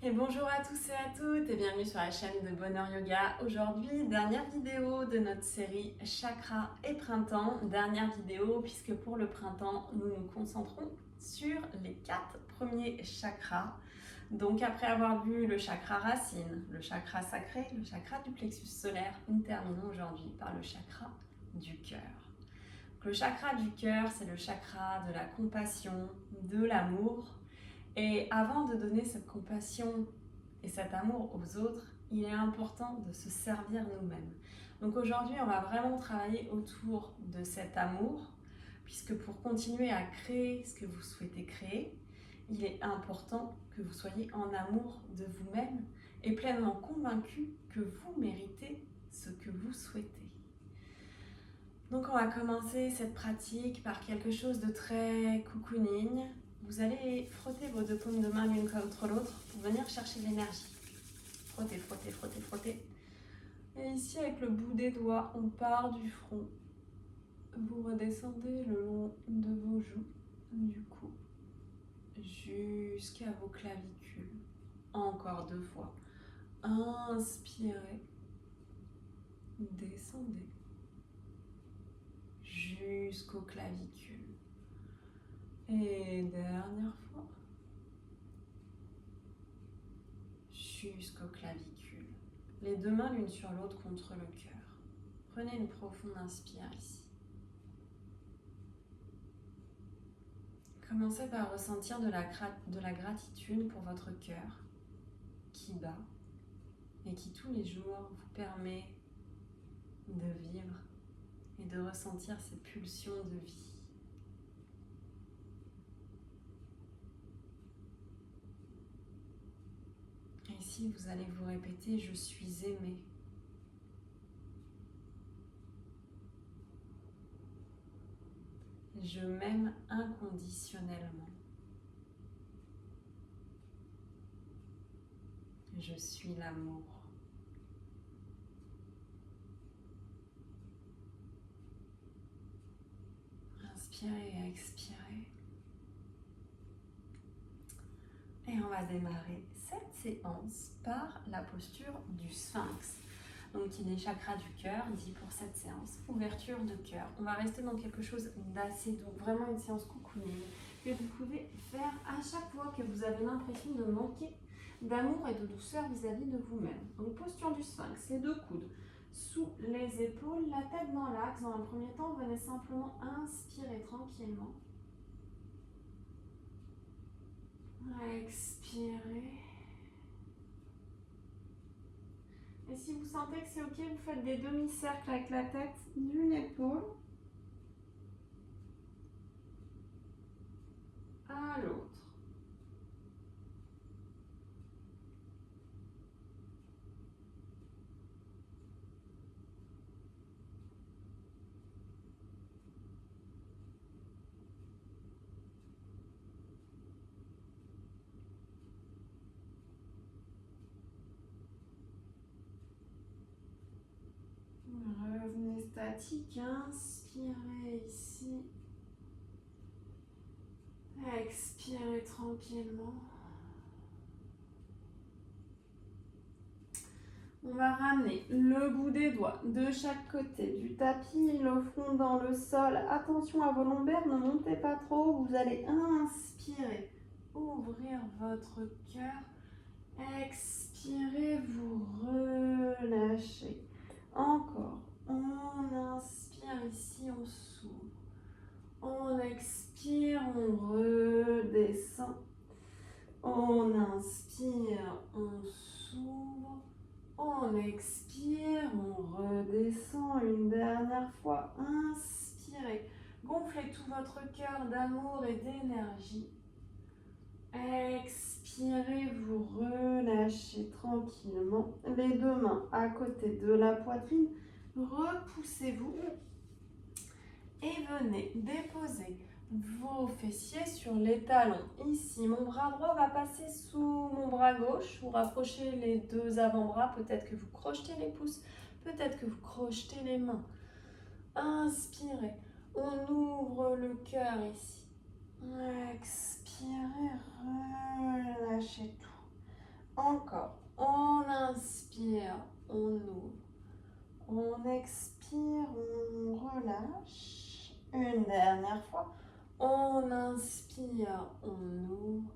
Et bonjour à tous et à toutes et bienvenue sur la chaîne de Bonheur Yoga. Aujourd'hui, dernière vidéo de notre série Chakra et Printemps. Dernière vidéo puisque pour le printemps, nous nous concentrons sur les 4 premiers chakras. Donc après avoir vu le chakra racine, le chakra sacré, le chakra du plexus solaire, nous terminons aujourd'hui par le chakra du cœur. Le chakra du cœur, c'est le chakra de la compassion, de l'amour. Et avant de donner cette compassion et cet amour aux autres, il est important de se servir nous-mêmes. Donc aujourd'hui, on va vraiment travailler autour de cet amour, puisque pour continuer à créer ce que vous souhaitez créer, il est important que vous soyez en amour de vous-même et pleinement convaincu que vous méritez ce que vous souhaitez. Donc on va commencer cette pratique par quelque chose de très cocooning. Vous allez frotter vos deux paumes de main l'une contre l'autre pour venir chercher l'énergie. Frottez, frottez, frottez, frottez. Et ici, avec le bout des doigts, on part du front. Vous redescendez le long de vos joues, du cou, jusqu'à vos clavicules. Encore 2 fois. Inspirez. Descendez. Jusqu'aux clavicules. Et dernière fois. Jusqu'aux clavicules. Les deux mains l'une sur l'autre contre le cœur. Prenez une profonde inspire ici. Commencez par ressentir de la gratitude pour votre cœur qui bat et qui tous les jours vous permet de vivre et de ressentir ces pulsions de vie. Et ici, vous allez vous répéter « Je suis aimé ». Je m'aime inconditionnellement. Je suis l'amour. Inspirez et expirez. Et on va démarrer cette séance par la posture du sphinx. Donc il est chakra du cœur, dit pour cette séance, ouverture de cœur. On va rester dans quelque chose d'assez doux, vraiment une séance cocooning que vous pouvez faire à chaque fois que vous avez l'impression de manquer d'amour et de douceur vis-à-vis de vous-même. Donc posture du sphinx, les deux coudes sous les épaules, la tête dans l'axe. Dans un premier temps, venez simplement inspirer tranquillement. Expirez. Et si vous sentez que c'est ok, vous faites des demi-cercles avec la tête d'une épaule à l'autre. Revenez statique, inspirez ici. Expirez tranquillement. On va ramener le bout des doigts de chaque côté du tapis, le front dans le sol. Attention à vos lombaires, ne montez pas trop. Vous allez inspirer, ouvrir votre cœur. Expirez, vous relâchez. Encore. On inspire ici, on s'ouvre. On expire, on redescend. On inspire, on s'ouvre. On expire, on redescend une dernière fois. Inspirez. Gonflez tout votre cœur d'amour et d'énergie. Expirez, vous relâchez tranquillement. Les deux mains à côté de la poitrine. Repoussez-vous et venez déposer vos fessiers sur les talons. Ici, mon bras droit va passer sous mon bras gauche. Vous rapprochez les deux avant-bras. Peut-être que vous crochetez les pouces. Peut-être que vous crochetez les mains. Inspirez. On ouvre le cœur ici. Expirez. Relâchez tout. Encore. On inspire, on ouvre. On expire, on relâche. Une dernière fois. On inspire, on ouvre.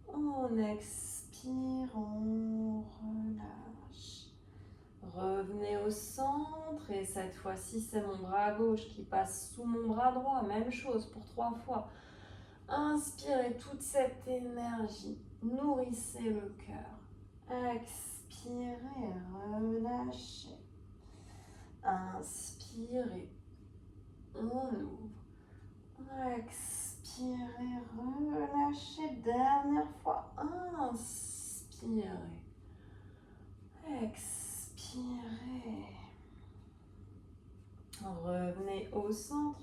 On expire, on relâche. Revenez au centre et cette fois-ci, c'est mon bras gauche qui passe sous mon bras droit. Même chose pour 3 fois. Inspirez toute cette énergie. Nourrissez le cœur. Expirez, relâchez. Inspirez, on ouvre. Expirez, relâchez. Dernière fois. Inspirez. Expirez. Revenez au centre.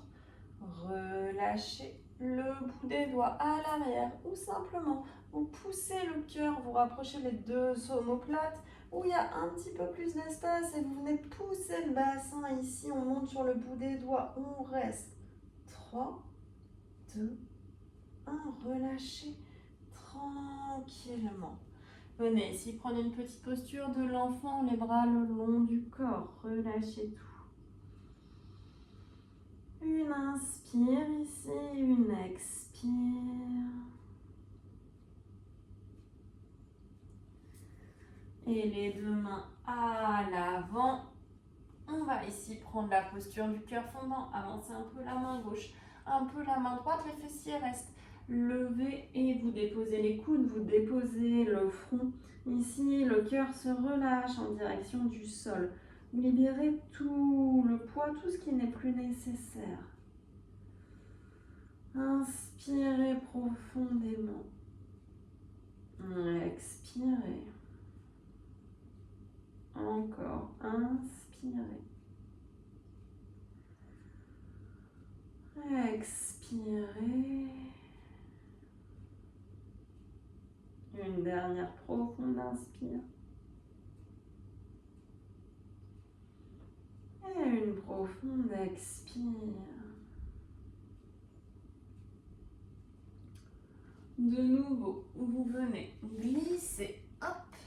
Relâchez le bout des doigts à l'arrière ou simplement vous poussez le cœur, vous rapprochez les deux omoplates où il y a un petit peu plus d'espace et vous venez pousser le bassin ici, on monte sur le bout des doigts, on reste. 3, 2, 1, relâchez tranquillement. Venez ici prendre une petite posture de l'enfant, les bras le long du corps, relâchez tout. Une inspire ici, une expire. Et les deux mains à l'avant. On va ici prendre la posture du cœur fondant. Avancez un peu la main gauche, un peu la main droite, les fessiers restent levés et vous déposez les coudes, vous déposez le front. Ici, le cœur se relâche en direction du sol. Vous libérez tout le poids, tout ce qui n'est plus nécessaire. Inspirez profondément. Expirez. Encore. Inspirez. Expirez. Une dernière profonde inspire. Et une profonde expire. De nouveau, vous venez glisser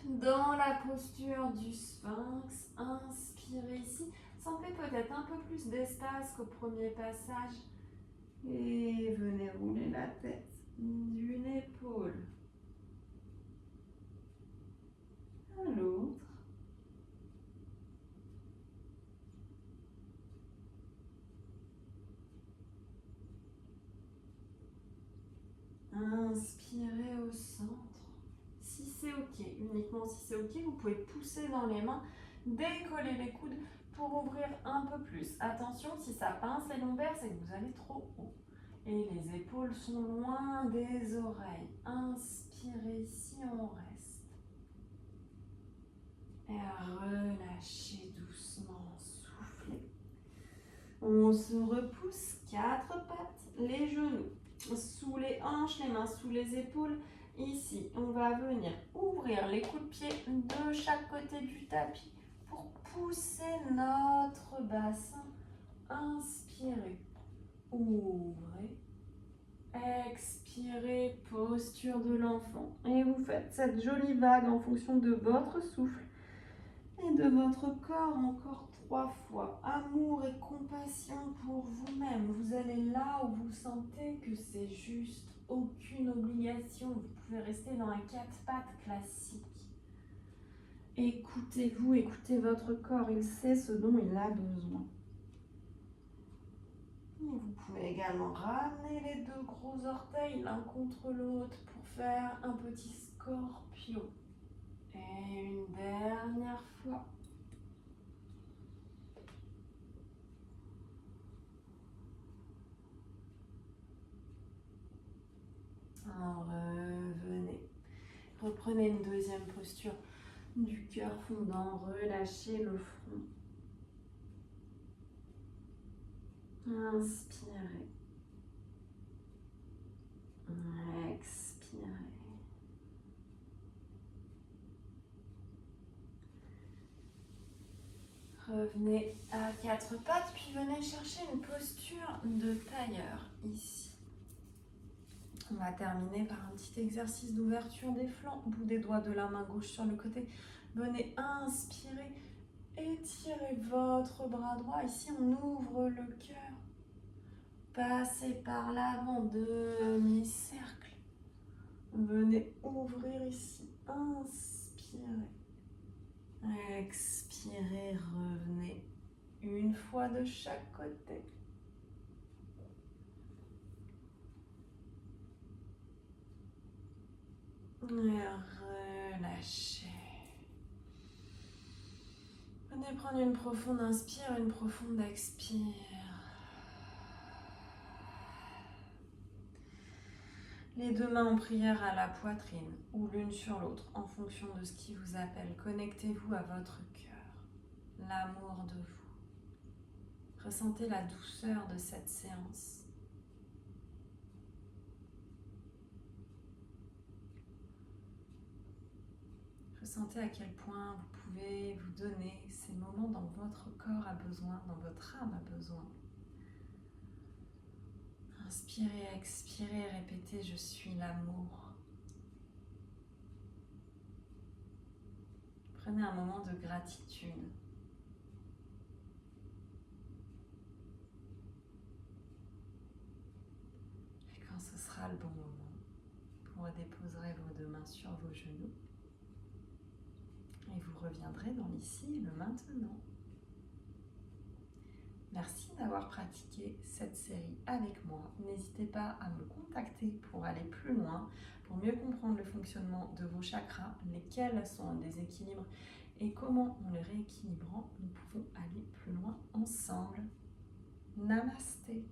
dans la posture du sphinx. Inspirez ici. Sentez peut-être un peu plus d'espace qu'au premier passage. Et venez rouler la tête d'une épaule à l'autre. Inspirez au centre. Si c'est ok, uniquement si c'est ok, vous pouvez pousser dans les mains, décoller les coudes pour ouvrir un peu plus. Attention, si ça pince les lombaires, c'est que vous allez trop haut. Et les épaules sont loin des oreilles. Inspirez ici, on reste. Et relâchez doucement, soufflez. On se repousse, 4 pattes, les genoux sous les hanches, les mains sous les épaules. Ici, on va venir ouvrir les coups de pied de chaque côté du tapis pour pousser notre bassin. Inspirez, ouvrez, expirez, posture de l'enfant. Et vous faites cette jolie vague en fonction de votre souffle et de votre corps encore 3 fois. Amour et compassion pour vous-même. Vous allez là où vous sentez que c'est juste. Aucune obligation. Vous pouvez rester dans un 4 pattes classique. Écoutez-vous, écoutez votre corps. Il sait ce dont il a besoin. Et vous pouvez également ramener les 2 gros orteils l'un contre l'autre pour faire un petit scorpion. Et une dernière fois. Revenez. Reprenez une deuxième posture du cœur fondant. Relâchez le front. Inspirez. Expirez. Revenez à 4 pattes, puis venez chercher une posture de tailleur ici. On va terminer par un petit exercice d'ouverture des flancs. Bout des doigts de la main gauche sur le côté. Venez inspirer. Étirez votre bras droit. Ici, on ouvre le cœur. Passez par l'avant, demi-cercle. Venez ouvrir ici. Inspirez. Expirez, revenez. Une fois de chaque côté. Et relâchez. Venez prendre une profonde inspire, une profonde expire. Les deux mains en prière à la poitrine ou l'une sur l'autre en fonction de ce qui vous appelle. Connectez-vous à votre cœur, l'amour de vous. Ressentez la douceur de cette séance. Ressentez à quel point vous pouvez vous donner ces moments dont votre corps a besoin, dont votre âme a besoin. Inspirez, expirez, répétez « Je suis l'amour ». Prenez un moment de gratitude. Et quand ce sera le bon moment, vous redéposerez vos deux mains sur vos genoux et vous reviendrez dans l'ici et le maintenant. Merci d'avoir pratiqué cette série avec moi. N'hésitez pas à me contacter pour aller plus loin, pour mieux comprendre le fonctionnement de vos chakras, lesquels sont en déséquilibre et comment, en les rééquilibrant, nous pouvons aller plus loin ensemble. Namasté.